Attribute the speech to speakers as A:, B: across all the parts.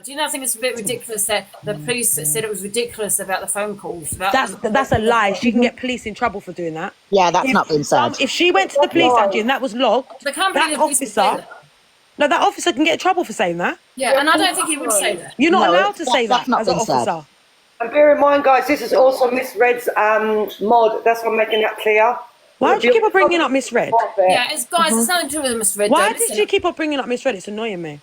A: Do you know, I think it's a bit ridiculous that the police said it was ridiculous about the phone calls.
B: That's a lie. She can get police in trouble for doing that.
C: Yeah, that's not been said.
B: If she went to the police, Angie, and that was logged,
A: the company
B: that officer... No, that officer can get in trouble for saying that.
A: Yeah, and I don't think he would say that.
B: You're not allowed to say that as an officer.
C: Said.
D: And bear in mind, guys, this is also Miss Red's mod. That's why I'm making that clear.
B: Why do you keep on bringing up Miss Red?
A: Yeah, it's nothing to do with Miss Red.
B: Why did you keep on bringing up Miss Red? It's annoying me.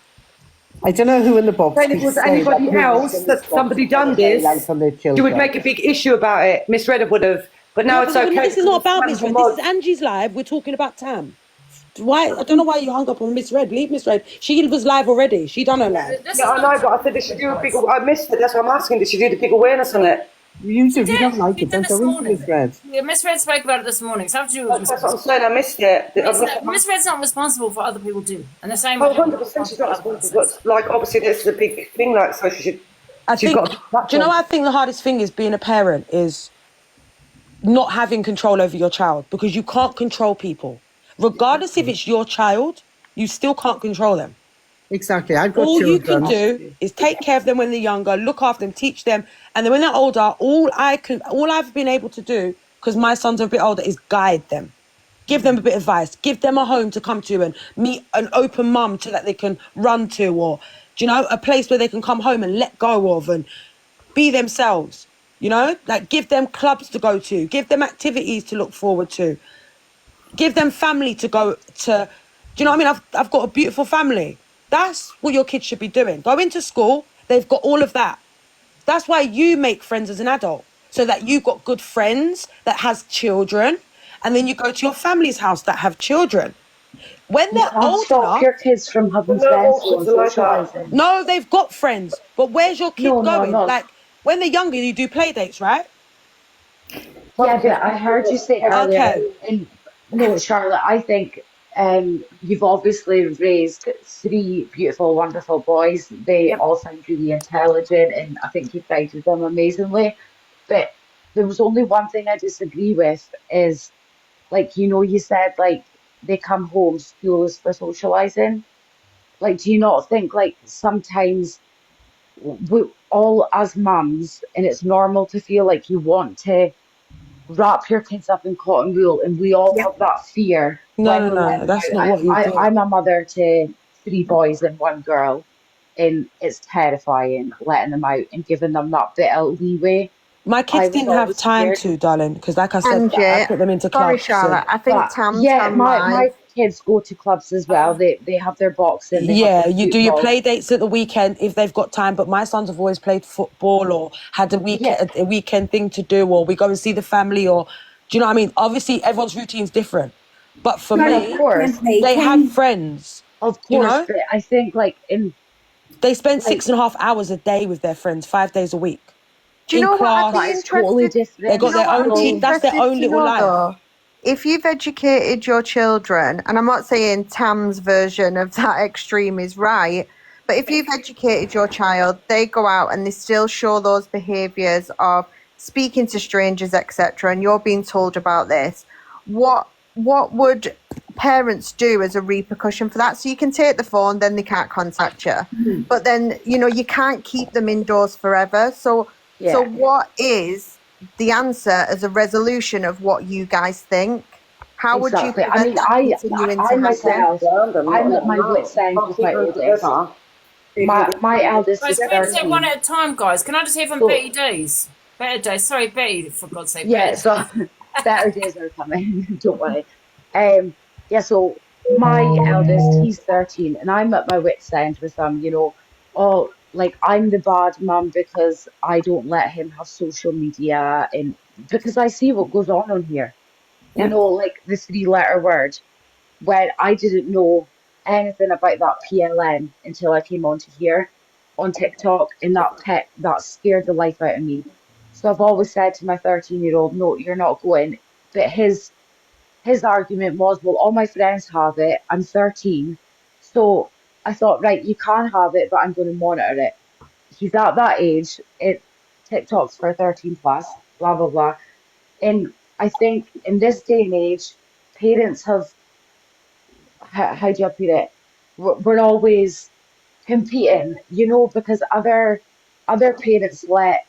E: I don't know who in the box.
D: If it was anybody else that somebody done this, you would make a big issue about it. Miss Red would have, but now it's okay.
B: This is not about Miss Red. This is Angie's live. We're talking about Tam. Why? I don't know why you hung up on Miss Red. Leave Miss Red. She was live already. She done her live.
D: Yeah, I know, but I said they should do a big. I missed it. That's what I'm asking. They should do the big awareness on it.
E: You do. If you don't like it, don't go into Miss Red.
A: Yeah, Miss Red spoke about it this morning. So
D: that's what I'm saying. I missed it.
A: Miss Red's not responsible for other people do, and the same.
D: 100% she's not responsible. But like, obviously, this is a big thing. Like, so she should.
B: Do you know what I think the hardest thing is being a parent is not having control over your child, because you can't control people. Regardless if it's your child, you still can't control them.
E: Exactly. I've got
B: all
E: children.
B: You can do is take care of them when they're younger, look after them, teach them, and then when they're older, all I've been able to do, because my sons are a bit older, is guide them, give them a bit of advice, give them a home to come to and meet an open mum to that they can run to, or a place where they can come home and let go of and be themselves. Like give them clubs to go to, give them activities to look forward to. Give them family to go to. Do you know what I mean? I've got a beautiful family. That's what your kids should be doing. Go into school. They've got all of that. That's why you make friends as an adult, so that you've got good friends that has children, and then you go to your family's house that have children. When they're older,
F: stop your kids from having friends and socialising.
B: No, they've got friends. But where's your kid going? Like when they're younger, you do play dates, right?
F: Yeah, but I heard you say earlier. Okay. No, Charlotte, I think you've obviously raised 3 beautiful, wonderful boys. They all sound really intelligent, and I think you've guided them amazingly. But there was only one thing I disagree with is, like, you said, like, they come home, school is for socialising. Like, do you not think, like, sometimes we all as mums, and it's normal to feel like you want to wrap your kids up in cotton wool, and we all have that fear.
B: No, that's not what you do.
F: I'm a mother to 3 boys and 1 girl, and it's terrifying letting them out and giving them that bit of leeway.
B: My kids didn't have time to, darling, because like I said, Angie, I put them into clubs.
G: Sorry, Charlotte, I think Tam's
F: my kids go to clubs as well. They have their boxing.
B: You do your play dates at the weekend if they've got time. But my sons have always played football or had a weekend thing to do, or we go and see the family, or do you know what I mean? Obviously, everyone's routine's different. But for me,
F: of course,
B: they have friends.
F: Of course, but I think
B: they spend 6.5 hours a day with their friends, 5 days a week.
G: Do you know what I'd be interested?
F: Totally different.
B: They got their own team. That's their own little life.
G: If you've educated your children, and I'm not saying Tam's version of that extreme is right, but if you've educated your child, they go out and they still show those behaviours of speaking to strangers, etc., and you're being told about this, what would parents do as a repercussion for that? So you can take the phone, then they can't contact you. But then, you can't keep them indoors forever. So what is the answer as a resolution of what you guys think? How would you prevent
F: I myself, I'm at my wit's end with my oldest. My eldest is 13.
A: Say one at a time, guys. Can I just hear from Betty Days? Better Days. Sorry, Betty, for God's sake.
F: Yeah, so better days are coming. Don't worry. So my eldest, he's 13, and I'm at my wit's end with him, like I'm the bad mum because I don't let him have social media, and because I see what goes on here. Like the 3-letter word, when I didn't know anything about that PLN until I came onto here on TikTok, and that scared the life out of me. So I've always said to my 13-year-old, no, you're not going. But his argument was, well, all my friends have it. I'm 13. So I thought, right, you can have it, but I'm going to monitor it. He's at that age. TikTok's for 13 plus, blah, blah, blah. And I think in this day and age, parents have, how do you put it? We're always competing, you know, because other parents let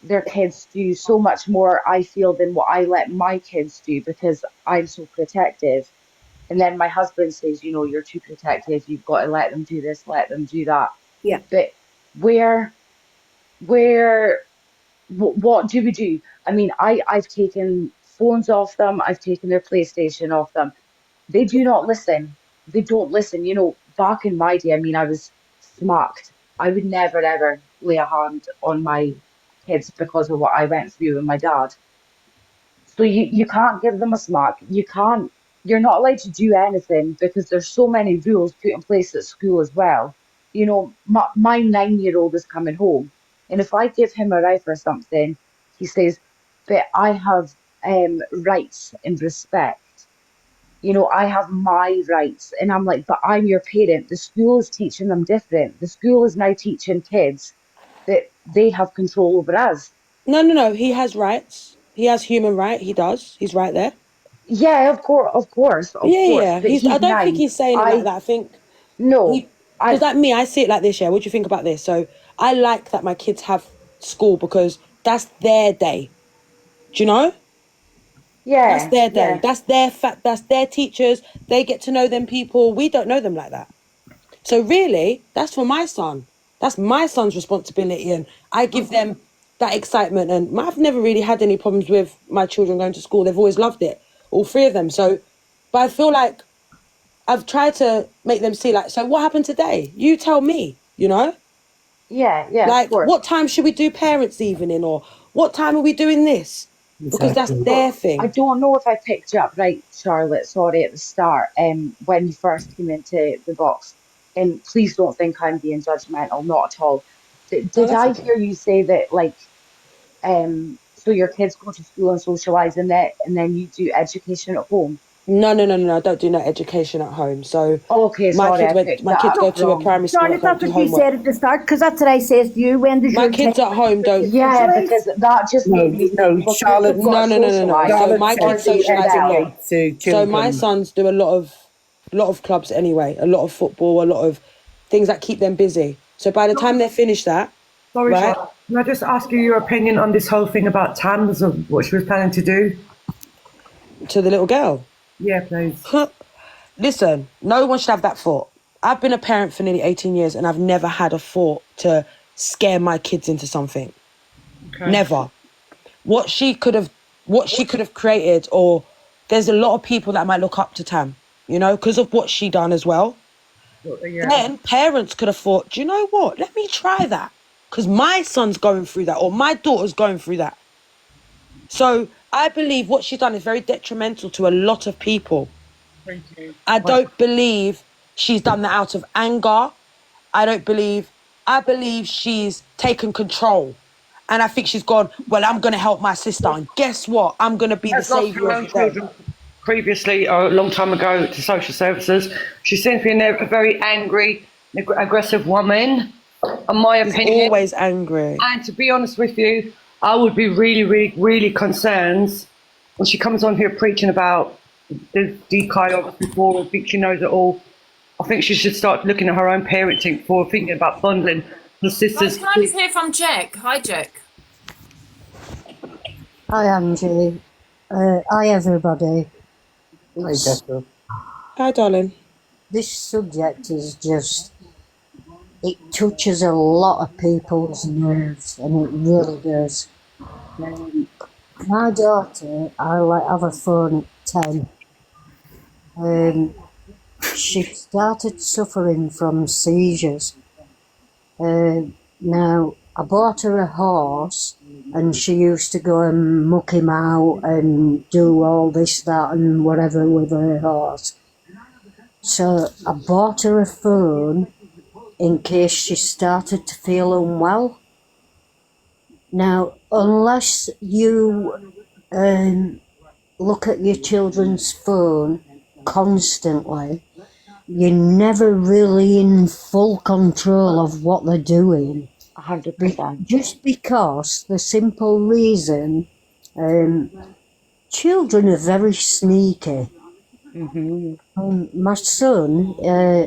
F: their kids do so much more, I feel, than what I let my kids do because I'm so protective. And then my husband says, you know, you're too protective. You've got to let them do this, let them do that.
C: Yeah.
F: But where, where, what do we do? I mean, I've taken phones off them. I've taken their PlayStation off them. They do not listen. They don't listen. You know, back in my day, I mean, I was smacked. I would never, ever lay a hand on my kids because of what I went through with my dad. So you can't give them a smack. You're not allowed to do anything because there's so many rules put in place at school as well. You know, my 9-year-old is coming home, and if I give him a right for something, he says, but I have rights and respect. You know, I have my rights. And I'm like, but I'm your parent. The school is teaching them different. The school is now teaching kids that they have control over us.
B: No. He has rights. He has human right. He does. He's right there.
F: Yeah, of course, of course, of course.
B: Yeah.
F: But
B: He's. I
F: he's
B: don't think
F: 9.
B: he's saying it like
F: I
B: that. I think
F: no,
B: he, because
F: I
B: like me, I see it like this. Yeah. What do you think about this? So I like that my kids have school because that's their day. Do you know? That's
F: yeah,
B: their day.
F: yeah.
B: That's their fact. That's their teachers. They get to know them people. We don't know them like that. So really, that's for my son. That's my son's responsibility, and I give them that excitement. And I've never really had any problems with my children going to school. They've always loved it, all 3 of them. So, but I feel like I've tried to make them see, like, so what happened today? You tell me, you know?
F: Yeah, yeah, of
B: Like,
F: course.
B: what time should we do parents' evening, or what time are we doing this? Because that's
E: Exactly.
B: their
F: I
B: thing.
F: don't know if I picked you up right, Charlotte, sorry, at the start, when you first came into the box. And please don't think I'm being judgmental, not at all.
B: Oh,
F: Did
B: that's
F: I
B: okay.
F: hear you say that, like, so your kids go to school and socialize and then you do education at home?
B: No. I don't do no education at home. So
F: Okay,
B: my
F: sorry,
B: kids
F: I
B: went.
F: picked
B: My
F: that
B: kids
F: up
B: go to a
F: wrong.
B: primary school that
C: Charlotte,
B: don't
C: that's
B: do
C: what you
B: homework.
C: said at the start, because that's what I says to you. When does
B: My
C: your time
B: kids at home
C: to
B: don't.
F: Yeah,
C: socialise?
F: because that just made
E: No,
F: me
E: no,
F: think, well, kids have
E: Charlotte.
F: got to
B: No.
F: socialize,
B: So
E: Charlotte
B: my
F: or
E: said
B: kids
F: do
E: to
F: they
B: socialize a
F: rebel?
B: lot.
E: educate to
B: So my
E: children.
B: sons do a lot of clubs anyway, a lot of football, a lot of things that keep them busy. So by the time they finish that,
D: Sorry,
B: right,
D: Charlotte. Can I just ask you your opinion on this whole thing about Tams and what she was planning to do?
B: to the little girl.
D: Yeah, please.
B: Listen, no one should have that thought. I've been a parent for nearly 18 years and I've never had a thought to scare my kids into something.
D: Okay.
B: Never. What she could have created, or there's a lot of people that might look up to Tam, because of what she done as well.
D: Yeah.
B: Then parents could have thought, do you know what? Let me try that. Because my son's going through that, or my daughter's going through that. So I believe what she's done is very detrimental to a lot of people.
D: Thank you.
B: I don't believe she's done that out of anger. I believe she's taken control. And I think she's gone, well, I'm going to help my sister. And guess what? I'm going to be the
D: Has lost
B: saviour
D: her
B: of
D: own
B: the day.
D: children previously, or a long time ago, to social services. She seems to be a very angry, aggressive woman, in my
B: She's
D: opinion.
B: always angry.
D: And to be honest with you, I would be really, really, really concerned when she comes on here preaching about the DKI before and thinks she knows it all. I think she should start looking at her own parenting before thinking about bundling her
A: Guys,
D: sisters.
A: can I just hear from Jack? Hi, Jack.
H: Hi, Angie. Hi, everybody.
E: Hi, Jessica.
B: Hi, darling.
H: This subject is just, it touches a lot of people's nerves, and it really does. My daughter, I have a phone at 10. She started suffering from seizures. Now, I bought her a horse, and she used to go and muck him out and do all this, that, and whatever with her horse. So I bought her a phone in case she started to feel unwell. Now, unless you look at your children's phone constantly, you're never really in full control of what they're doing.
F: 100%.
H: Just because the simple reason children are very sneaky. My son,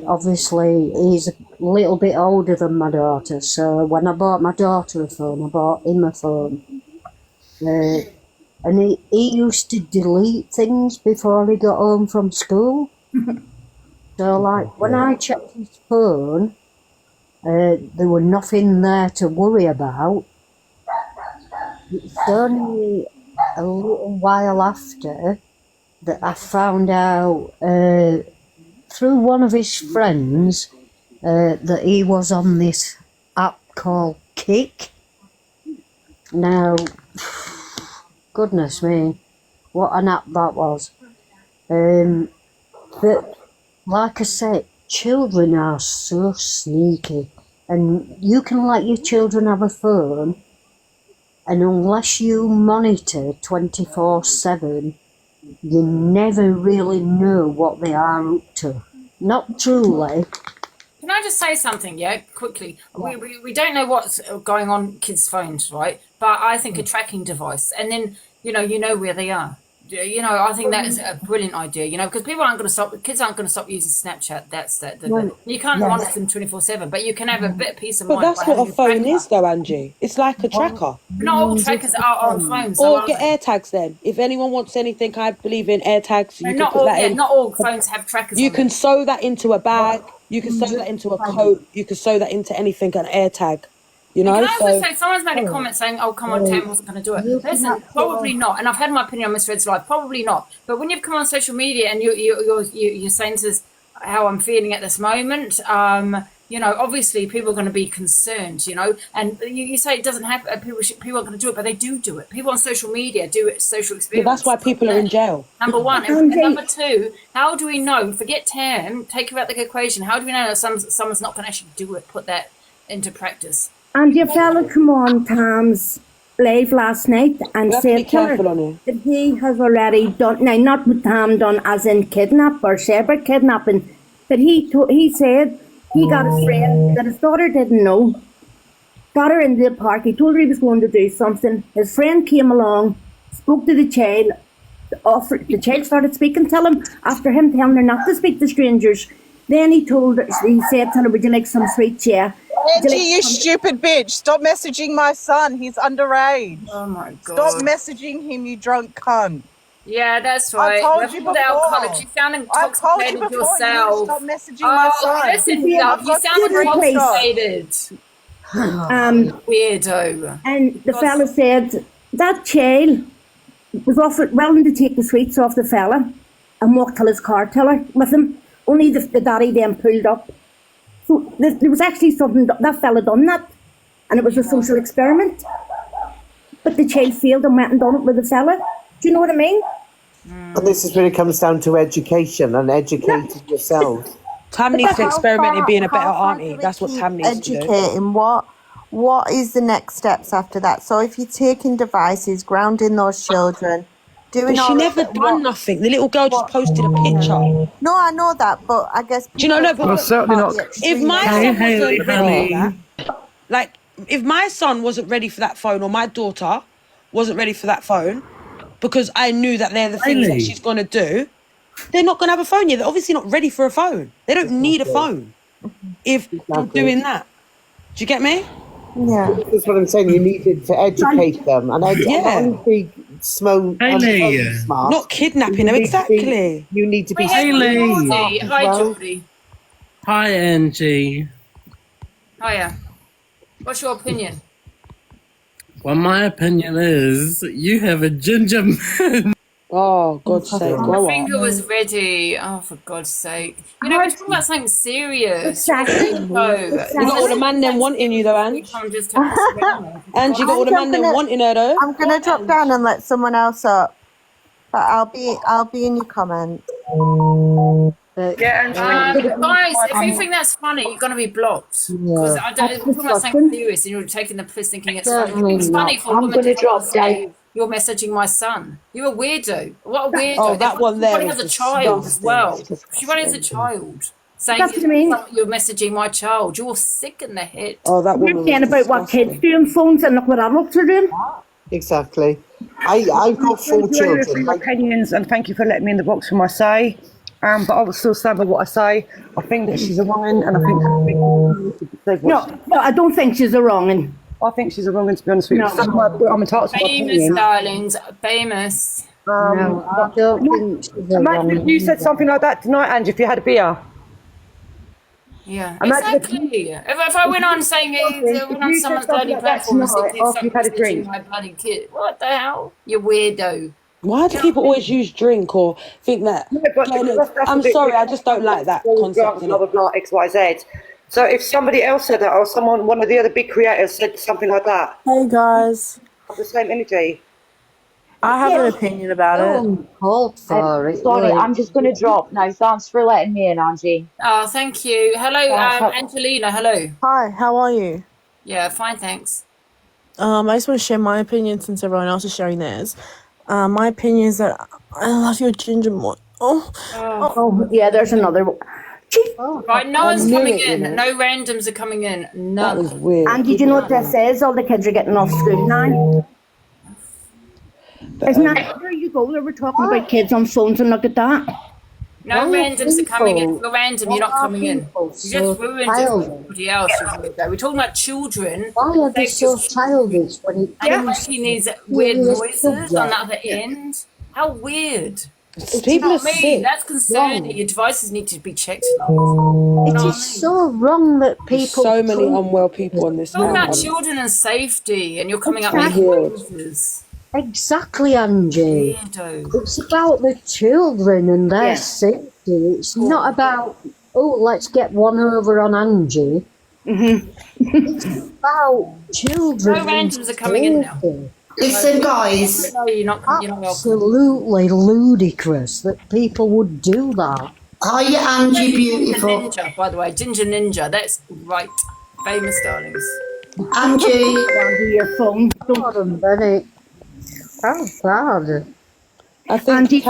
H: obviously, he's a little bit older than my daughter. So when I bought my daughter a phone, I bought him a phone. And he used to delete things before he got home from school. So, like, when I checked his phone, there was nothing there to worry about. It's only a little while after that I found out through one of his friends that he was on this app called Kick. Now, goodness me, what an app that was. But like I said, children are so sneaky, and you can let your children have a phone, and unless you monitor 24/7, you never really know what they are up to. Not truly.
A: Can I just say something, quickly? We don't know what's going on kids' phones, right? But I think a tracking device, and then, you know where they are. I think that is a brilliant idea, because kids aren't going to stop using Snapchat. You can't monitor them 24/7, but you can have a bit of peace of mind.
B: But that's what a phone is, though, Angie. It's like a tracker.
A: Not all trackers are on phones.
B: Or get AirTags then. If anyone wants anything, I believe in AirTags. You can put that in.
A: Not all phones have trackers.
B: You can sew that into a bag. You can sew that into a coat. You can sew that into anything, an AirTag. Can
A: I also say, someone's made a comment saying, "Oh, come on, Tam wasn't going to do it." Listen, probably not. And I've had my opinion on Miss Red's life. Probably not. But when you've come on social media and you're saying to us how I'm feeling at this moment, obviously people are going to be concerned. And you say it doesn't happen. People are going to do it, but they do it. People on social media do it. Social experience.
B: But that's why people are in jail.
A: Number one, and number two, how do we know? Forget Tam. Take her out the equation. How do we know that someone's not going to actually do it? Put that into practice.
C: And your fella come on Tam's live last night and said to her that he has already done, now not with Tam done as in kidnap or separate kidnapping, but he said he got his friend that his daughter didn't know, got her into the park, he told her he was going to do something, his friend came along, spoke to the child, the child started speaking to him after him telling her not to speak to strangers. Then he said to her, would you like some sweets? Yeah.
I: Angie, you stupid bitch. Stop messaging my son. He's underage.
A: Oh, my God.
I: Stop messaging him, you drunk cunt.
A: Yeah, that's right.
I: I told you before.
A: You sound intoxicated yourself.
I: Stop messaging my son.
A: Listen, love, you sound intoxicated. Weirdo.
C: And the fella said that child was willing to take the sweets off the fella and walk till his car tiller with him. Only the daddy then pulled up. So there was actually something, that fella done that, and it was a social experiment. But the child failed and went and done it with the fella. Do you know what I mean?
E: But this is when it comes down to education and educating yourself.
B: Tam needs to experiment in being a better auntie. That's what Tam needs to do.
G: Educating, what is the next steps after that? So if you're taking devices, grounding those children, doing
B: but she never done nothing. The little girl just posted a picture.
G: No, I know that, but I guess...
B: Do you know, no, but
E: certainly not.
B: If my son wasn't ready for that, like, if my son wasn't ready for that phone, or my daughter wasn't ready for that phone, because I knew that they're the things that she's going to do, they're not going to have a phone yet. They're obviously not ready for a phone. They don't need a phone if they're doing that. Do you get me?
G: Yeah.
E: That's what I'm saying. You needed to educate them. And
B: not kidnapping them, exactly.
E: You need to be...
A: Hi, Geordie.
J: Hi, Angie.
A: Hiya. What's your opinion?
J: Well, my opinion is you have a ginger man.
B: Oh, God's sake.
A: My finger was ready. Oh, for God's sake. We're talking about something serious.
C: Exactly.
B: You got all the man them wanting you, though, Ange. Ange, you got all the man them wanting her, though.
G: I'm going to drop down and let someone else up. But I'll be in your comments.
A: Guys, if you think that's funny, you're going to be blocked. Because I don't talking about something serious and you're taking the piss thinking it's funny. It's funny for a woman to drop down. You're messaging my son. You're a weirdo. What a weirdo.
B: Oh, that one there.
A: She has a child as well. She running as a child. Saying you're messaging my child. You're sick in the head.
B: Oh, that
C: woman. You're saying about what kids do on phones and look what adults are doing.
E: Exactly. I've got 4 children.
D: Your opinions, and thank you for letting me in the box for my say. But I will still stand by what I say. I think that she's a wrong, and I think
C: No, I don't think she's a wrong.
D: I think she's a wrong, to be honest with you.
C: No.
D: I'm entitled to my
A: Famous,
D: opinion.
A: darlings, famous.
H: No, I don't think she's a
D: Imagine if
H: wrong.
D: you said something like that tonight, Angie, if you had a beer.
A: Yeah,
D: Imagine
A: exactly. If I went on saying it went on someone's bloody platform and said
D: after you've had a drink.
A: my bloody kid, what the hell? You weirdo.
B: Why do people always use drink or think that? I'm sorry, I just don't like that concept.
D: Blah, blah, blah, X, Y, Z. So if somebody else said that, or one of the other big creators said something like that,
K: Hey guys,
D: the same energy.
K: I have an opinion about it.
F: Sorry, I'm just going to drop now. Thanks for letting me in, Angie.
A: Oh, thank you. Hello, Angelina. Hello.
K: Hi, how are you?
A: Yeah, fine, thanks.
K: I just want to share my opinion since everyone else is sharing theirs. My opinion is that I love your ginger more.
C: Oh, yeah, there's another one.
A: Right, no one's coming in. No randoms are coming in. None.
B: That was weird.
C: And did you know what this is? All the kids are getting off school now. Isn't that, there you go, they were talking about kids on phones, and look at that.
A: No randoms are coming in. If you're random, you're not coming in. You just ruined it for everybody else. We're talking about children.
H: Why are they so childish when it
A: and making these weird noises on the other end? How weird.
B: People
A: not
B: are
A: me.
B: sick.
A: That's concerning. Your devices need to be checked.
H: It is so wrong that people.
B: So many unwell people on this.
A: Talking about children and safety, and you're coming up with noises.
H: Exactly, Angie.
A: Weirdo.
H: It's about the children and their safety. It's not about, let's get one over on Angie. It's about children.
A: No randoms are coming in now.
L: Listen, guys.
A: No, you're not welcome.
H: Absolutely ludicrous that people would do that.
L: Hi, Angie, beautiful.
A: Ninja, by the way, Ginger Ninja. That's right. Famous, darlings.
L: Angie.
C: Angie, your phone.
H: Bennett. How bad.
B: I think the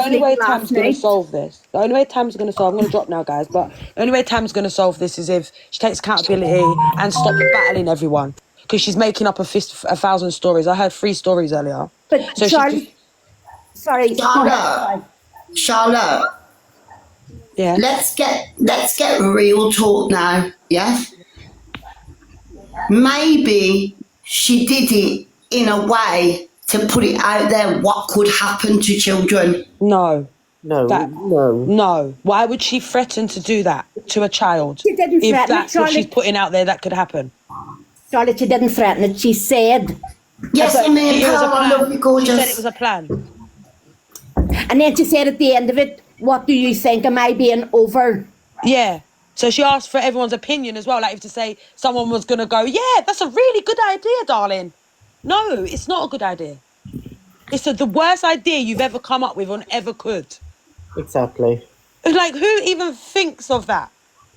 B: only way Tam's going to solve this, I'm going to drop now, guys, but the only way Tam's going to solve this is if she takes accountability and stop battling everyone. Because she's making up 1,000 stories. I heard 3 stories earlier.
C: But
B: so
C: Charlotte,
L: Charlotte.
B: Yeah.
L: Let's get real talk now. Yes. Maybe she did it in a way to put it out there what could happen to children.
B: No.
E: No.
B: Why would she threaten to do that to a child?
C: She didn't
B: if
C: threaten
B: that's
C: it,
B: what she's putting out there, that could happen.
C: Charlotte, she didn't threaten it. She said.
L: Yes, I mean,
B: it was a plan.
L: gorgeous.
B: She said it was a plan.
C: And then she said at the end of it, what do you think? Am I being over?
B: Yeah. So she asked for everyone's opinion as well. Like if to say someone was going to go, yeah, that's a really good idea, darling. No, it's not a good idea. It's the worst idea you've ever come up with or ever could.
E: Exactly.
B: Like, who even thinks of that?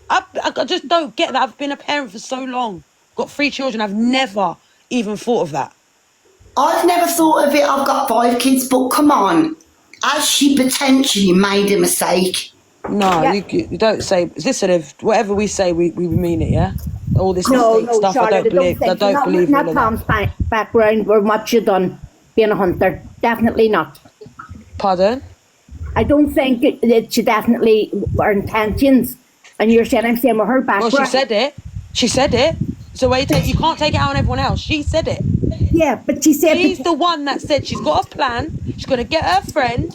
B: I just don't get that. I've been a parent for so long. Got 3 children. I've never even thought of that.
L: I've never thought of it. I've got 5 kids, but come on. Has she potentially made a mistake?
B: No, you don't say. Listen, if whatever we say, we mean it, yeah? All this mistake stuff,
C: Charlotte,
B: I don't believe
C: not
B: all of
C: Tom's
B: that.
C: background or what you done being a hunter. Definitely not.
B: Pardon?
C: I don't think that she definitely her intentions. And you're saying, I'm saying with her background.
B: Well, she said it. So where you can't take it out on everyone else. She said it.
C: Yeah, but she said
B: she's the one that said she's got a plan. She's going to get her friend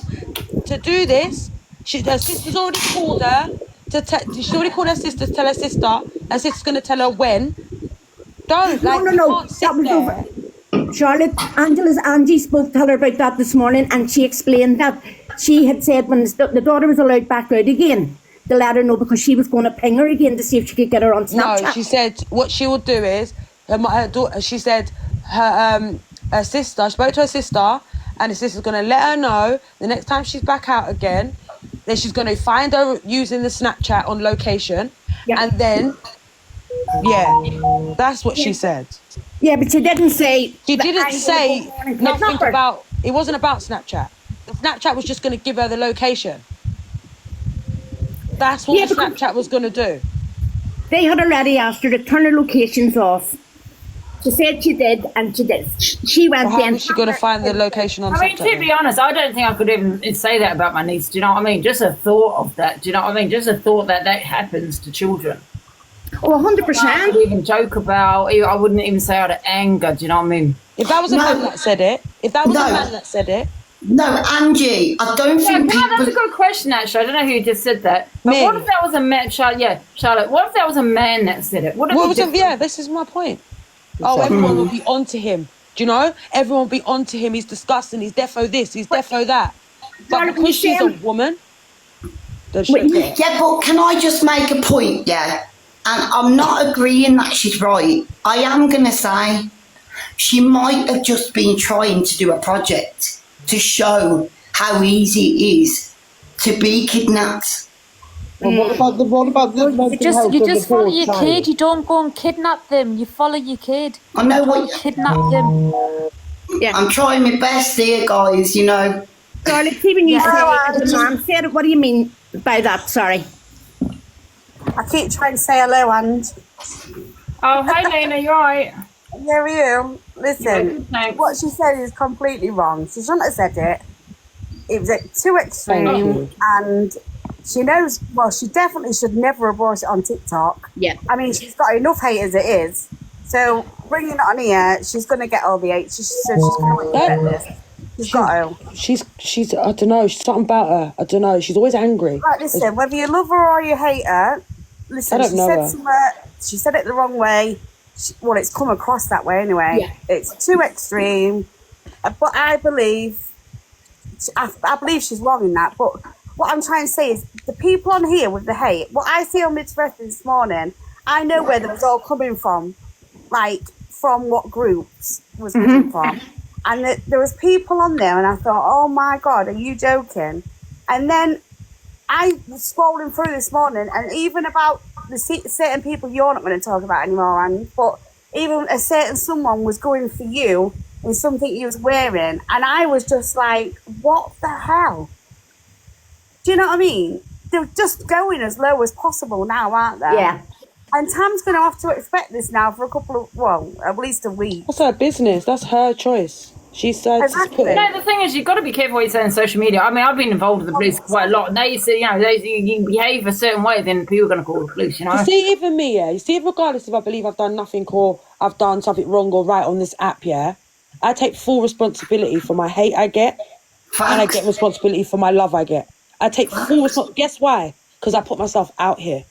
B: to do this. Her sister's already called her. She's already called her sister to tell her sister. Her sister's going to tell her when. No. That was
C: over. Charlotte, Angie spoke to her about that this morning, and she explained that she had said when the daughter was allowed back out again, to let her know because she was going to ping her again to see if she could get her on Snapchat.
B: No, she said what she would do is her daughter. She said her sister. She spoke to her sister, and her sister's going to let her know the next time she's back out again. Then she's going to find her using the Snapchat on location, and then that's what she said.
C: Yeah, but she didn't say.
B: She didn't say nothing about. It wasn't about Snapchat. The Snapchat was just going to give her the location. That's what the Snapchat was going to do.
C: They had already asked her to turn her locations off. She said she did, and she did. She went
B: How
C: in.
B: is she going to find the location on
A: I mean,
B: TikTok?
A: to be honest, I don't think I could even say that about my niece. Do you know what I mean? Just a thought of that. Do you know what I mean? Just a thought that happens to children.
C: Oh, 100%.
A: I would even joke about. I wouldn't even say out of anger. Do you know what I mean?
B: If that was a man that said it,
L: No, Angie, I don't think
A: That's a good question, actually. I don't know who just said that. But what if that was a man, Charlotte, what if that was a man that said it?
B: This is my point. Oh, everyone will be onto him. Do you know? Everyone will be onto him. He's disgusting. He's defo this. He's defo that. But because she's a woman...
L: Yeah, but can I just make a point, yeah? And I'm not agreeing that she's right. I am going to say she might have just been trying to do a project to show how easy it is to be kidnapped.
E: Well, what about the mental health
M: You
E: of the
M: just follow
E: poor
M: your
E: child?
M: kid. You don't go and kidnap them. You follow your kid.
L: I know
M: You
L: what
M: don't kidnap them.
C: Yeah.
L: I'm trying my best here, guys, you know.
C: Darling, even you say it, Mum. Sarah, what do you mean by that? Sorry.
N: I keep trying to say hello, and.
A: Oh, hey, Lena, you're right.
N: Yeah, are you? Listen, what she said is completely wrong. She shouldn't have said it. It was too extreme, and she knows. Well, she definitely should never have brought it on TikTok.
C: Yeah.
N: I mean, she's got enough hate as it is. So bringing it on here, she's going to get all the hate. She's going to get this. She's got to.
B: She's. I don't know. She's something about her. I don't know. She's always angry.
N: Right, listen. Whether you love her or you hate her, listen.
B: I don't know her.
N: She said it the wrong way. Well, it's come across that way anyway.
C: Yeah.
N: It's too extreme. But I believe she's wrong in that. But what I'm trying to say is the people on here with the hate, what I see on Midspress this morning, I know where that was all coming from. Like, from what groups was coming from. And there was people on there and I thought, oh my God, are you joking? And then I was scrolling through this morning and even about the certain people you're not going to talk about anymore, Anne, but even a certain someone was going for you in something you was wearing, and I was just like, what the hell? Do you know what I mean? They're just going as low as possible now, aren't they?
C: Yeah.
N: And Tam's going to have to expect this now for at least a week.
B: That's her business. That's her choice. She said
N: Exactly.
A: No, the thing is, you've got to be careful what you say on social media. I mean, I've been involved with the police quite a lot, and they say, you behave a certain way, then people are going to call the police, you know?
B: You see, even me, yeah? You see, regardless if I believe I've done nothing or I've done something wrong or right on this app, yeah? I take full responsibility for my hate I get, and I get responsibility for my love I get. I take full responsibility. Guess why? Because I put myself out here.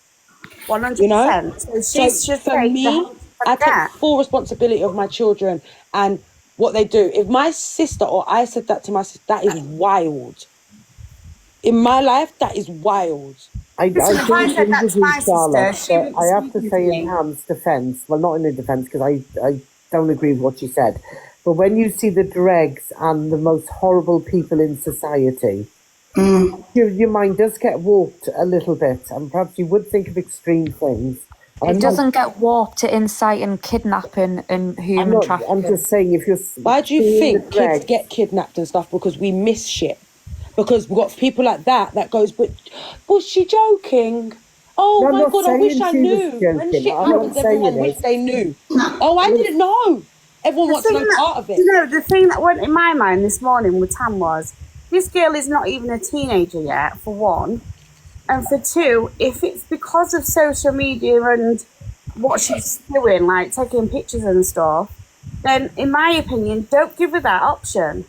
N: 100%.
B: You know?
N: So
B: for me, I take full responsibility of my children and what they do. If my sister or I said that to my sister, that is wild. In my life, that is wild.
E: I do agree with you, Charlotte, but I have to say in Ham's defence, well, not in her defence, because I don't agree with what she said, but when you see the dregs and the most horrible people in society, your mind does get warped a little bit, and perhaps you would think of extreme things.
M: It doesn't get warped to inciting kidnapping and human trafficking.
E: I'm just saying, if you're...
B: Why do you think kids get kidnapped and stuff? Because we miss shit. Because we've got people like that goes, but was she joking? Oh my God, I wish I knew. When shit happens, everyone wish they knew. Oh, I didn't know. Everyone wants to know part of it.
N: You know, the thing that went in my mind this morning with Tam was, this girl is not even a teenager yet, for one. And for two, if it's because of social media and what she's doing, like taking pictures and stuff, then in my opinion, don't give her that option.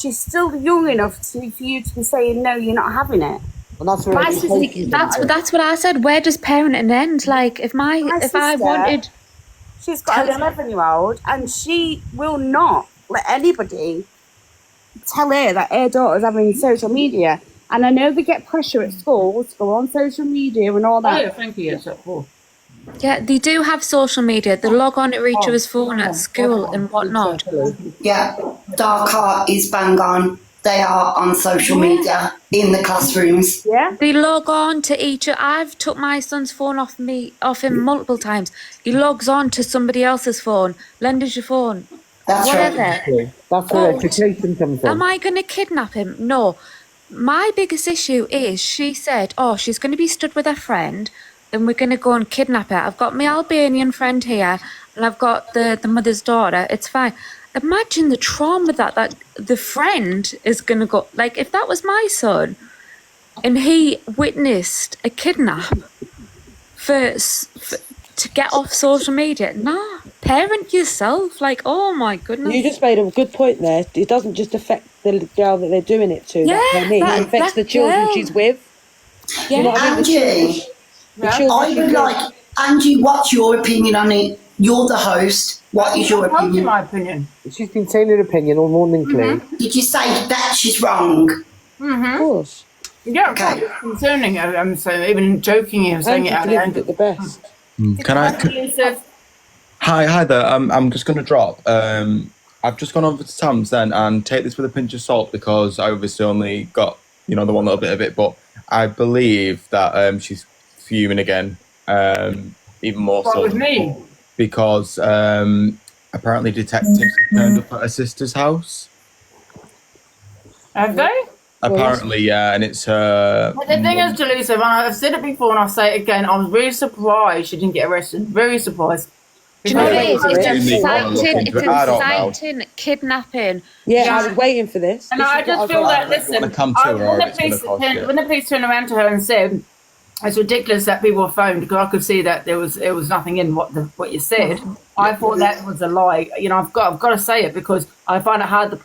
N: She's still young enough for you to be saying, no, you're not having it.
E: And that's
M: what I said. Where does parenting end? Like, if I wanted...
N: She's got an 11-year-old and she will not let anybody tell her that her daughter's having social media. And I know they get pressure at school to go on social media and all that.
A: Oh, yeah, thank you. Yes, of course.
M: Yeah, they do have social media. They log on to each other's phone at school and whatnot.
L: Yeah, Dark Art is bang on. They are on social media in the classrooms.
N: Yeah.
M: They log on to each other. I've took my son's phone off him multiple times. He logs on to somebody else's phone. Lend us your phone.
L: That's
M: whatever.
L: right.
E: That's where education comes in.
M: Am I going to kidnap him? No. My biggest issue is she said, she's going to be stood with her friend and we're going to go and kidnap her. I've got my Albanian friend here. and I've got the mother's daughter, it's fine. Imagine the trauma that the friend is going to go. Like, if that was my son and he witnessed a kidnap to get off social media, parent yourself. Like, oh my goodness.
B: You just made a good point there. It doesn't just affect the girl that they're doing it to.
M: Yeah,
B: it affects the children she's with.
M: Yeah.
B: You know what I mean?
L: Angie, I would like, Angie, what's your opinion on it? You're the host. What is your opinion?
A: My opinion.
E: She's been saying her opinion all morning, Claire.
L: Did you say that she's wrong?
B: Of course.
A: Yeah, okay. It's concerning. I'm saying, even joking, I'm saying it out loud.
B: At the best.
O: Can I? Hi there. I'm just going to drop. I've just gone over to Tam's then, and take this with a pinch of salt because I obviously only got the one little bit of it, but I believe that she's fuming again, even more so.
A: With me?
O: Because apparently detectives have turned up at her sister's house.
A: Have they?
O: Apparently, yeah, and it's her.
A: But the thing is, Jalisa, and I've said it before and I'll say it again, I was really surprised she didn't get arrested. Very surprised.
M: Do you know what it is? It's inciting kidnapping.
B: Yeah, I was waiting for this.
A: And I just feel that, listen, when the police turned around to her and said, it's ridiculous that people were phoned, because I could see that there was nothing in what you said. I thought that was a lie. I've got to say it because I find it hard to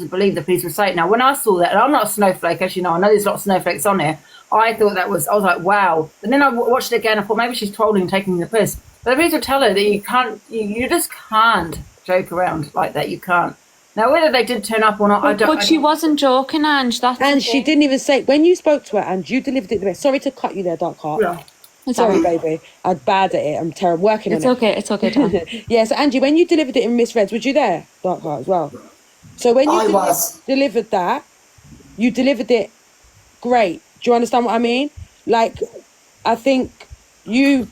A: believe the police would say it. Now, when I saw that, and I'm not a snowflake, as you know, I know there's a lot of snowflakes on here. I thought I was like, wow. And then I watched it again. I thought maybe she's trolling, taking the piss. But the police would tell her that you just can't joke around like that. You can't. Now, whether they did turn up or not, I don't.
M: But she wasn't joking, Ange.
B: And she didn't even say, when you spoke to her, and you delivered it the best. Sorry to cut you there, Dark Heart.
A: Yeah.
B: Sorry, baby. I'm bad at it. I'm terrible. Working on it.
M: It's okay, Dan.
B: Yeah, so Angie, when you delivered it in Miss Reds, was you there, Dark Heart, as well? So when you delivered that, you delivered it great. Do you understand what I mean? Like, I think you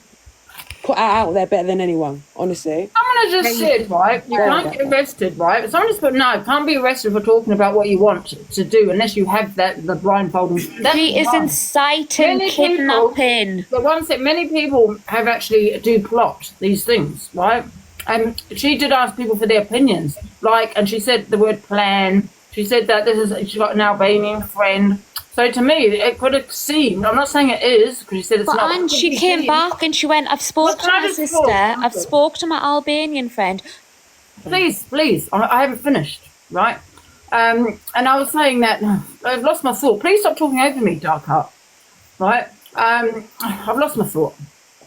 B: put her out there better than anyone, honestly.
A: Someone has just said, right, you can't get arrested, right? Someone just put, no, can't be arrested for talking about what you want to do unless you have the blindfold.
M: She is inciting kidnapping.
A: The ones that many people have actually do plot these things, right? And she did ask people for their opinions, and she said the word plan. She said that she's got an Albanian friend. So to me, it could have seemed, I'm not saying it is, because she said it's not.
M: And she came back and she went, I've spoke to my sister, I've spoke to my Albanian friend.
A: Please, I haven't finished, right? And I was saying that, I've lost my thought. Please stop talking over me, Dark Heart, right? I've lost my thought.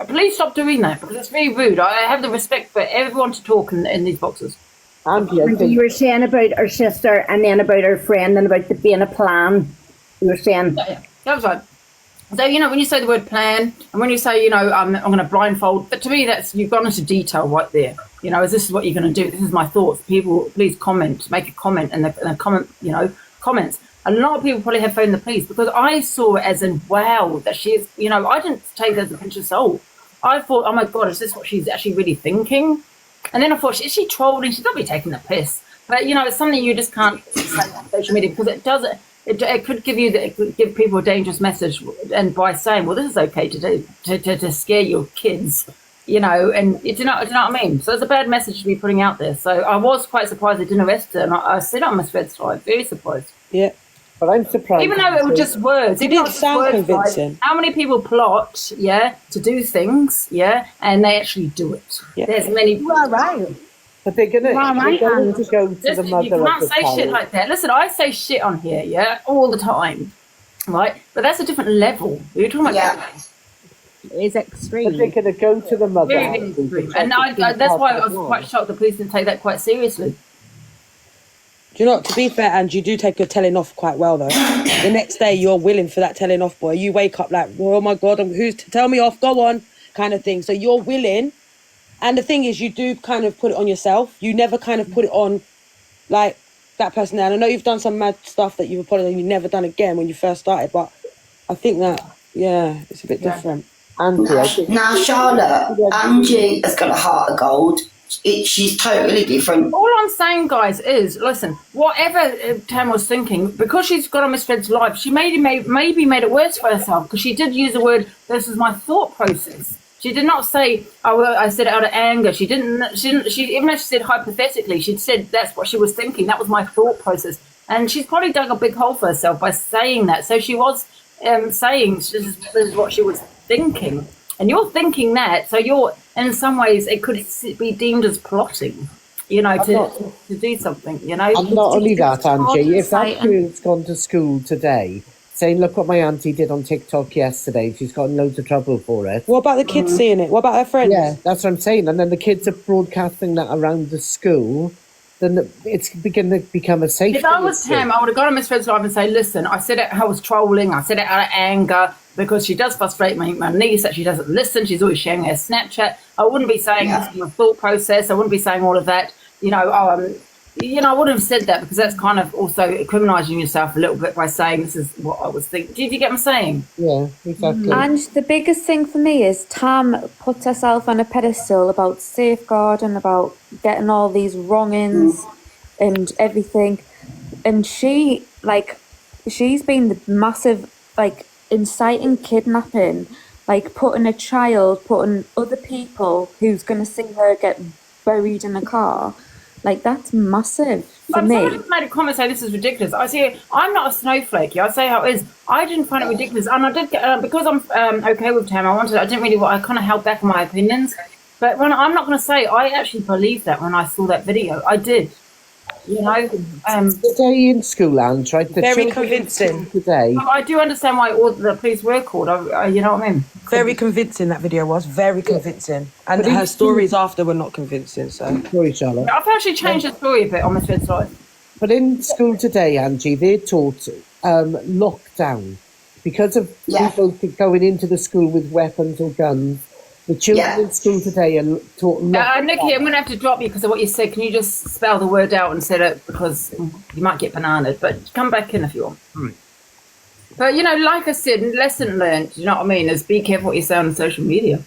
A: Please stop doing that, because it's very rude. I have the respect for everyone to talk in these boxes.
C: You were saying about her sister, and then about her friend, and about there being a plan. You were saying.
A: Yeah. That was right. So, when you say the word plan, and when you say, I'm going to blindfold, but to me, you've gone into detail right there. Is this what you're going to do? This is my thoughts. People, please make a comment, and the comment, comments. A lot of people probably have phoned the police, because I saw it as in, wow, that she's, I didn't take it as a pinch of salt. I thought, oh my God, is this what she's actually really thinking? And then I thought, is she trolling? She's not be taking the piss. But, it's something you just can't say on social media, because it could give people a dangerous message, and by saying, well, this is okay to do to scare your kids, and do you know what I mean? So it's a bad message to be putting out there. So I was quite surprised they didn't arrest her, and I said on Miss Red's side, very surprised.
B: Yeah,
E: but I'm surprised.
A: Even though it was just words,
B: it didn't sound convincing.
A: Right? How many people plot, to do things, and they actually do it? Yeah. There's many.
C: You are right.
E: But they're going to go to the mother.
A: You can't say shit like that. Listen, I say shit on here, all the time, right? But that's a different level. You're talking about that.
C: It's extreme.
E: But they're going to go to the mother.
A: Very extreme. And that's why I was quite shocked the police didn't take that quite seriously.
B: Do you know what, to be fair, Ange, you do take your telling off quite well, though. The next day, you're willing for that telling off, boy. You wake up like, oh my God, who's to tell me off, go on, kind of thing. So you're willing. And the thing is, you do kind of put it on yourself. You never kind of put it on, like, that person there. And I know you've done some mad stuff that you've apologized and you've never done again when you first started, but I think that, it's a bit different.
L: Now, Charlotte, Angie has got a heart of gold. She's totally different.
A: All I'm saying, guys, is, listen, whatever Tam was thinking, because she's got on Miss Red's life, she maybe made it worse for herself, because she did use the word, this is my thought process. She did not say, "Oh, well, I said it out of anger." She didn't. She even though she said hypothetically, she said that's what she was thinking. That was my thought process, and she's probably dug a big hole for herself by saying that. So she was saying this is what she was thinking, and you're thinking that. So you're in some ways it could be deemed as plotting. You know, to do something. You know,
E: and not only that, Angie. If that girl's gone to school today, saying, "Look what my auntie did on TikTok yesterday. She's got in loads of trouble for it."
B: What about the kids seeing it? What about her friends?
E: Yeah, that's what I'm saying. And then the kids are broadcasting that around the school. Then it's going to become a safety
A: If I was
E: issue.
A: him, I would have gone on Miss Fred's live and say, "Listen, I said it. I was trolling. I said it out of anger because she does frustrate my niece that she doesn't listen. She's always sharing her Snapchat. I wouldn't be saying this from a thought process. I wouldn't be saying all of that. You know, I wouldn't have said that because that's kind of also criminalising yourself a little bit by saying this is what I was thinking. Do you get what I'm saying?
E: Yeah, exactly.
M: And the biggest thing for me is Tam puts herself on a pedestal about safeguarding, about getting all these wrongings and everything. And she's been the massive, inciting kidnapping, putting other people who's going to see her get buried in a car. That's massive for me.
A: Somebody made a comment saying this is ridiculous. I say I'm not a snowflake. I say how it is. I didn't find it ridiculous, and I did because I'm okay with Tam. I kind of held back on my opinions. But I'm not going to say I actually believed that when I saw that video. I did. You know,
E: the day in school, Ange, right?
B: Very convincing.
E: Today,
A: I do understand why all the police were called. You know what I mean?
B: Very convincing. That video was very convincing, and her stories after were not convincing. So
E: sorry, Charlotte.
A: I've actually changed the story a bit on Miss Red's side.
E: But in school today, Angie, they taught lockdown because of people going into the school with weapons or guns. The children in school today are taught lockdown.
A: Nikki, I'm going to have to drop you because of what you said. Can you just spell the word out and say it because you might get bananaed? But come back in if you want. But you know, like I said, lesson learned. You know what I mean? Is be careful what you say on social media.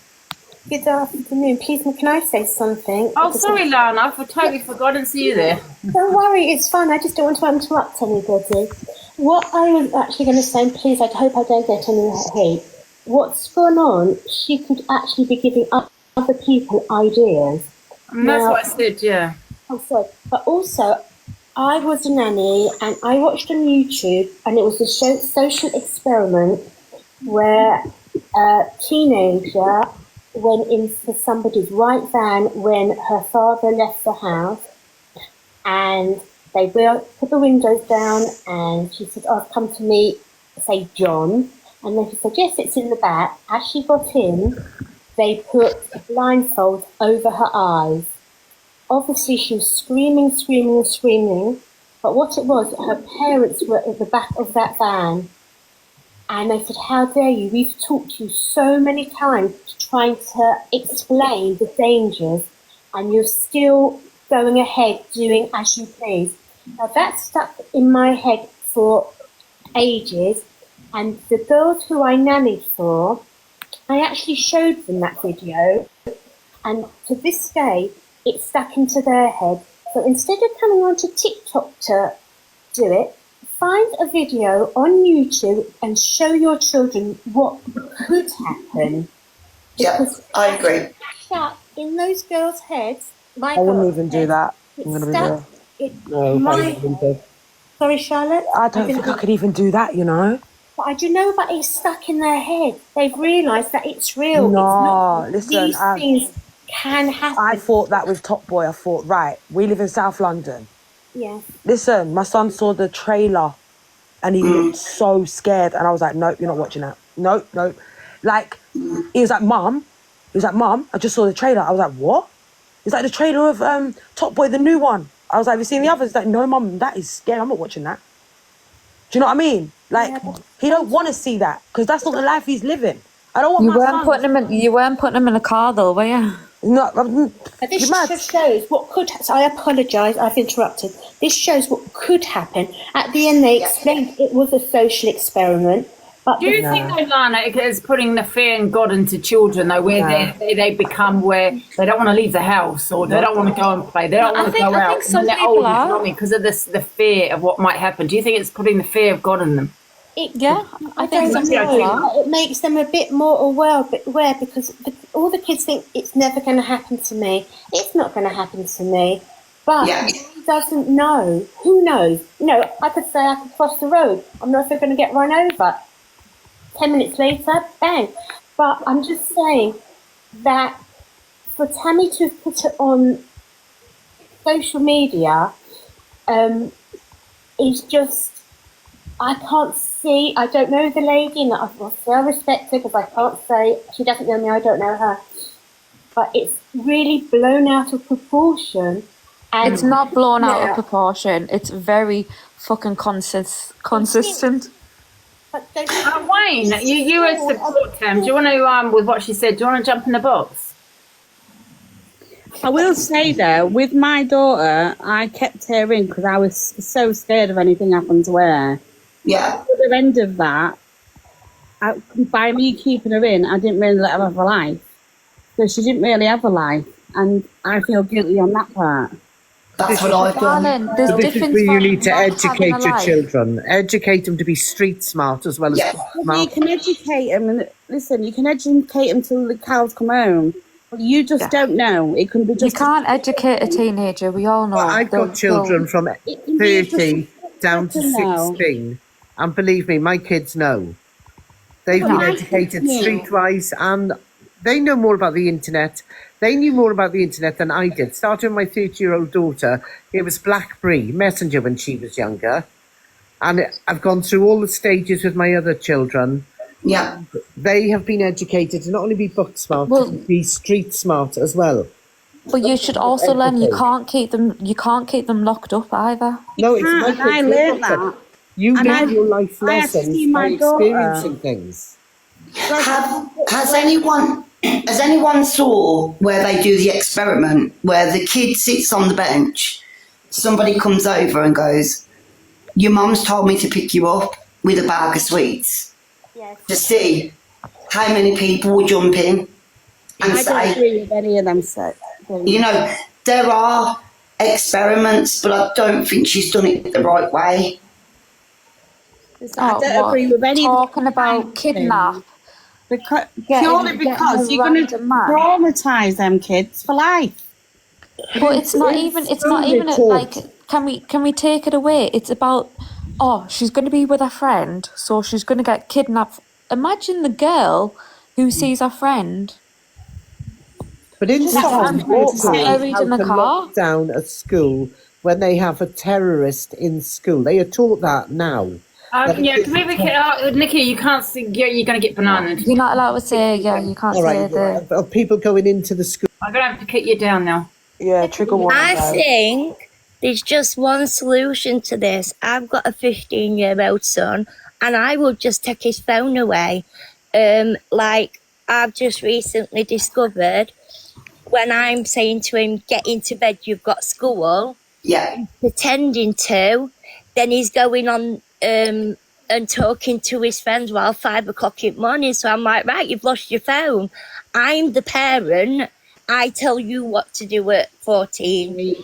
P: Good afternoon. Please, can I say something?
A: Oh, sorry, Lana. I totally forgot to see you there.
P: Don't worry, it's fine. I just don't want to interrupt anybody. What I was actually going to say, and please, I hope I don't get any hate. What's gone on, she could actually be giving other people ideas.
A: And that's what I said, yeah.
P: Oh, sorry. But also, I was a nanny and I watched on YouTube, and it was a social experiment where a teenager went into somebody's white van when her father left the house, and they put the windows down, and she said, "Oh, come to meet, say, John." And then she said, "Yes, it's in the back." As she got in, they put a blindfold over her eyes. Obviously, she was screaming. But what it was, her parents were at the back of that van. And they said, "How dare you? We've talked to you so many times trying to explain the dangers, and you're still going ahead doing as you please." Now, that stuck in my head for ages. And the girls who I nannied for, I actually showed them that video. And to this day, it stuck into their head. So instead of coming onto TikTok to do it, find a video on YouTube and show your children what could happen.
L: Yeah, I agree.
P: Stuck in those girls' heads.
B: I wouldn't even do that. I'm going to be real.
P: Sorry, Charlotte?
B: I don't think I could even do that, you know.
P: But I do know, but it's stuck in their head. They've realised that it's real.
B: No, listen.
P: These things can happen.
B: I thought that with Top Boy. I thought, right, we live in South London.
P: Yeah.
B: Listen, my son saw the trailer and he looked so scared. And I was like, nope, you're not watching that. Nope. Like, he was like, Mum. I just saw the trailer. I was like, what? It's like the trailer of Top Boy, the new one. I was like, have you seen the others? He's like, no, Mum, that is scary. I'm not watching that. Do you know what I mean? Like, he don't want to see that because that's not the life he's living. I don't want
M: You weren't putting him in a car though, were you?
B: No,
P: this just shows what could. So I apologise, I've interrupted. This shows what could happen. At the end, they explained it was a social experiment. But
A: do you think though, Lana, is putting the fear in God into children though, where they become where they don't want to leave the house or they don't want to go and play, they don't want to go out.
M: I think some
A: people
M: are
A: because of the fear of what might happen. Do you think it's putting the fear of God in them?
M: I think
P: don't
M: some people
P: know.
M: are.
P: It makes them a bit more aware because all the kids think it's never going to happen to me. It's not going to happen to me. But he doesn't know. Who knows? I could say I could cross the road. I'm not going to get run over. 10 minutes later, bang. But I'm just saying that for Tammy to have put it on social media is just, I can't see, I don't know the lady, and I respect her because I can't say, she doesn't know me, I don't know her. But it's really blown out of proportion. And
M: It's not blown out of proportion. It's very fucking consistent.
A: Wayne, you as support Tam, do you want to, with what she said, do you want to jump in the box?
N: I will say though, with my daughter, I kept her in because I was so scared of anything happening to her.
L: Yeah.
N: At the end of that, by me keeping her in, I didn't really let her have a life. So she didn't really have a life, and I feel guilty on that part.
L: That's what I've done.
E: This is where you need to educate your children. Educate them to be street smart as well as smart.
N: You can educate them, and listen, you can educate them till the cows come home. But you just don't know. It can be just.
M: You can't educate a teenager. We all know.
E: Well, I've got children from 30 down to 16, and believe me, my kids know. They've been educated streetwise, and they know more about the internet. They knew more about the internet than I did. Starting with my 30-year-old daughter, it was BlackBerry Messenger when she was younger. And I've gone through all the stages with my other children.
L: Yeah.
E: They have been educated to not only be book smart, but be street smart as well.
M: But you should also learn you can't keep them locked up either.
E: No, it's my kids.
N: I learned that.
E: You learn your life lessons by experiencing things.
L: Has anyone saw where they do the experiment where the kid sits on the bench, somebody comes over and goes, your mum's told me to pick you up with a bag of sweets, to see how many people will jump in and
N: I
L: say,
N: don't agree with any of them said.
L: there are experiments, but I don't think she's done it the right way.
N: I don't agree with any
M: talking about kidnap.
N: Purely because you're going to traumatise them kids for life.
M: But it's not even like, can we take it away? It's about, she's going to be with a friend, so she's going to get kidnapped. Imagine the girl who sees her friend.
E: But in some
M: buried in the car.
E: Lock down a school when they have a terrorist in school. They are taught that now.
A: Nikki, you can't see, you're going to get bananas.
M: You're not allowed to say, you can't say the...
E: Of people going into the school.
A: I'm going to have to kick you down now.
B: Yeah, trigger warning.
Q: I think there's just one solution to this. I've got a 15-year-old son, and I would just take his phone away. Like I've just recently discovered, when I'm saying to him, get into bed, you've got school, pretending to, then he's going on and talking to his friends while 5 o'clock in the morning. So I'm like, right, you've lost your phone. I'm the parent. I tell you what to do at 14.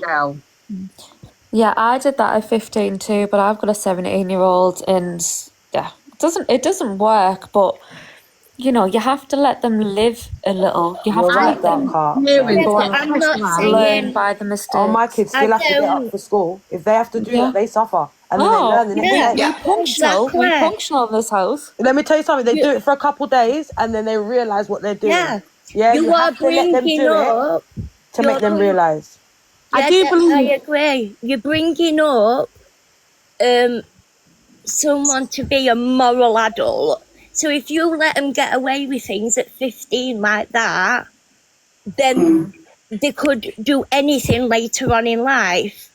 M: Yeah, I did that at 15 too, but I've got a 17-year-old, and it doesn't work. But you have to let them live a little. You have to let them learn by the mistakes.
B: Oh, my kids still have to get up for school. If they have to do that, they suffer. And then they learn the next day.
M: We're functional in this house.
B: Let me tell you something. They do it for a couple of days, and then they realise what they're doing. Yeah, you have to let them do it to make them realise.
Q: I agree. You're bringing up someone to be a moral adult. So if you let them get away with things at 15 like that, then they could do anything later on in life.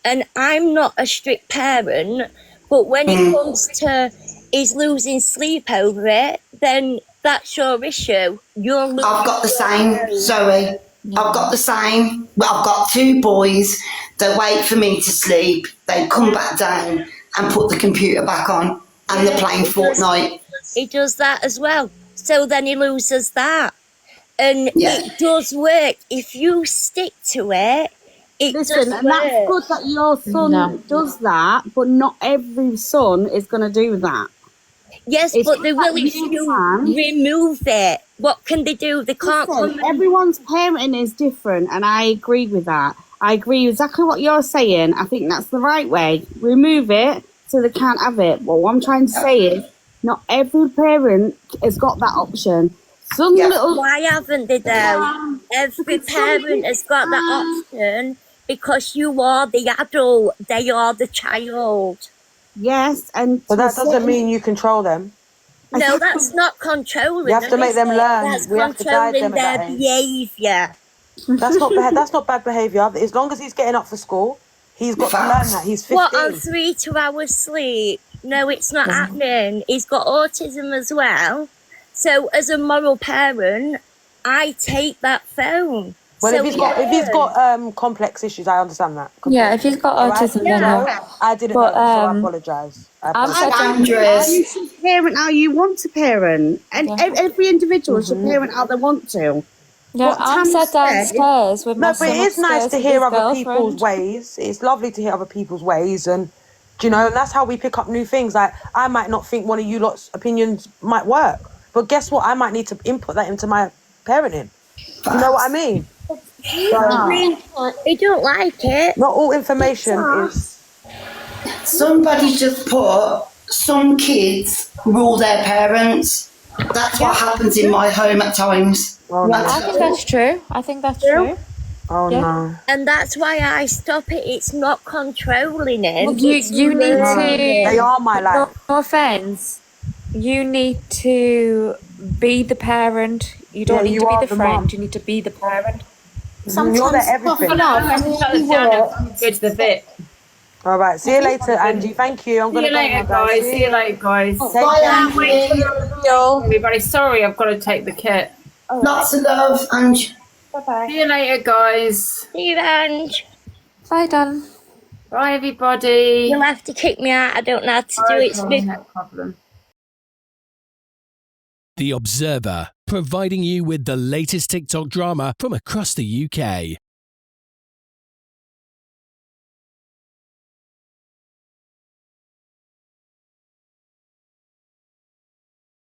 Q: And I'm not a strict parent, but when it comes to he's losing sleep over it, then that's your issue. I've
L: got the same, Zoe. I've got the same. Well, I've got 2 boys. They wait for me to sleep. They come back down and put the computer back on, and they're playing Fortnite.
Q: He does that as well. So then he loses that. And it does work. If you stick to it,
N: Listen, and that's good that your son does that, but not every son is going to do that.
F: Yes,
N: It's
F: but they're
N: not
F: willing
N: you,
F: to
N: man.
F: remove it. What can they do? They can't
N: Listen,
F: come.
N: everyone's parenting is different, and I agree with that. I agree exactly what you're saying. I think that's the right way. Remove it so they can't have it. But what I'm trying to say is, not every parent has got that option. Some little.
F: Why haven't they though? Every
N: Because some
F: parent has got that option because you are the adult, they are the child.
N: Yes, and
B: But that doesn't mean you control them.
F: No, that's not controlling.
B: You have to make them learn.
F: That's
B: We have to guide
F: controlling
B: them at
F: their
B: that age.
F: behaviour.
B: That's not bad. That's not bad behaviour. As long as he's getting up for school, he's got to learn that. He's 15.
F: What, on 3 2 hours sleep? No, it's not happening. He's got autism as well. So as a moral parent, I take that phone.
B: Well,
F: so
B: if he's got complex issues, I understand that.
M: Yeah, if he's got autism, then no.
B: I didn't
M: But,
B: know, so I apologise.
N: You should parent how you want to parent, and every individual should parent how they want to.
M: Yeah,
N: What
M: I'm
N: Tam
M: sat
N: said-
M: downstairs with my
B: No, but
M: son
B: it is nice
M: upstairs
B: to
M: with
B: hear
M: his
B: other people's
M: girlfriend.
B: ways. It's lovely to hear other people's ways, and do you know, and that's how we pick up new things. Like, I might not think one of you lot's opinions might work, but guess what? I might need to input that into my parenting. You know what I mean?
F: They don't like it.
B: Not all information is.
L: Somebody just put some kids rule their parents. That's what happens in my home at times.
M: I think that's true. I think that's true.
B: Oh no.
F: And that's why I stop it. It's not controlling it.
M: Well, you need to.
B: They are my life.
M: No offense. You need to be the parent. You don't need to be the friend. You need to be the parent.
B: You're their everything.
A: Go to the vet.
B: All right. See you later, Angie. Thank you. I'm
A: See
B: gonna
A: you
B: go
A: later,
B: now,
A: guys. See you later, guys.
B: Take care.
A: Everybody, sorry, I've got to take the kit.
L: Lots of love, Angie.
F: Bye-bye.
A: See you later, guys.
F: See you, Ange.
M: Bye, Dan.
A: Bye, everybody.
F: You'll have to kick me out. I don't know how to do it.
A: Okay, no problem.
R: The Observer, providing you with the latest TikTok drama from across the UK.